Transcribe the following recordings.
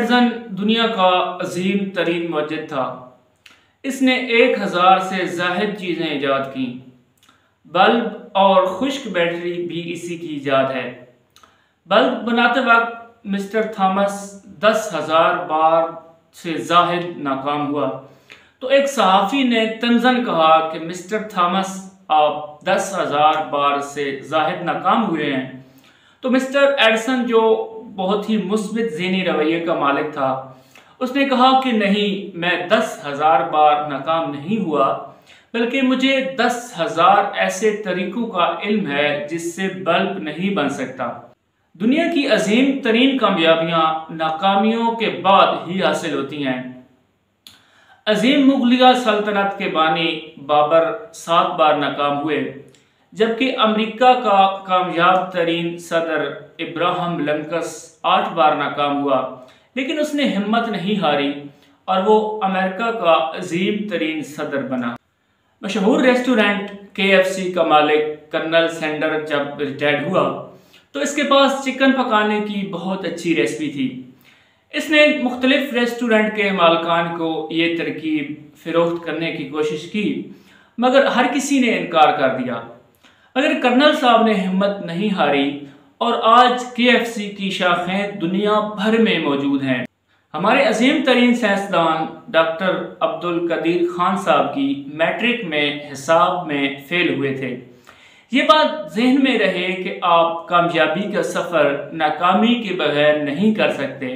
Edison दुनिया का अजीम तरीन मुवज्जिद था। इसने 1000 से ज़ायद चीज़ें ईजाद की। बल्ब और खुश्क बैटरी भी इसी की ईजाद है। बल्ब बनाते वक्त मिस्टर थॉमस 10,000 बार से ज़ायद नाकाम हुआ। तो एक सहाफ़ी ने तंज़न कहा कि मिस्टर थॉमस, आप 10,000 बार से ज़ायद नाकाम हुए हैं। तो मिस्टर एडिसन, जो बहुत ही मुस्बित ज़हनी रवैये का मालिक था, उसने कहा कि नहीं, मैं 10,000 बार नाकाम नहीं हुआ, बल्कि मुझे 10,000 ऐसे तरीक़ों का इल्म है जिससे बल्ब नहीं बन सकता। दुनिया की अजीम तरीन कामयाबियाँ नाकामियों के बाद ही हासिल होती हैं। अजीम मुगलिया सल्तनत के बानी बाबर 7 बार नाकाम हुए, जबकि अमेरिका का कामयाब तरीन सदर इब्राहिम लिंकन 8 बार नाकाम हुआ, लेकिन उसने हिम्मत नहीं हारी और वो अमेरिका का अजीम तरीन सदर बना। मशहूर रेस्टोरेंट KFC का मालिक कर्नल सैंडर्स जब रिटायर्ड हुआ तो इसके पास चिकन पकाने की बहुत अच्छी रेसिपी थी। इसने मुख्तलिफ रेस्टोरेंट के मालिकान को ये तरकीब फ़रोख्त करने की कोशिश की, मगर हर किसी ने इनकार कर दिया। मगर कर्नल साहब ने हिम्मत नहीं हारी और आज KFC की शाखें दुनिया भर में मौजूद हैं। हमारे अजीम तरीन साइंसदान डॉक्टर अब्दुल कदीर खान साहब की मैट्रिक में हिसाब में फेल हुए थे। ये बात जहन में रहे कि आप कामयाबी का सफ़र नाकामी के बगैर नहीं कर सकते,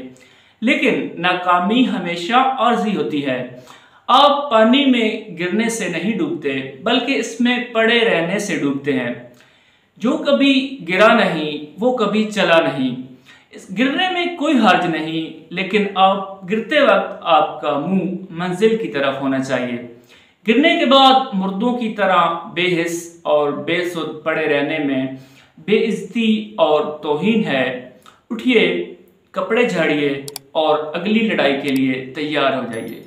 लेकिन नाकामी हमेशा आर्जी होती है। आप पानी में गिरने से नहीं डूबते, बल्कि इसमें पड़े रहने से डूबते हैं। जो कभी गिरा नहीं वो कभी चला नहीं। इस गिरने में कोई हर्ज नहीं, लेकिन आप गिरते वक्त आपका मुंह मंजिल की तरफ होना चाहिए। गिरने के बाद मुर्दों की तरह बेहिस और बेसुध पड़े रहने में बेइज्जती और तौहीन है। उठिए, कपड़े झाड़िए और अगली लड़ाई के लिए तैयार हो जाइए।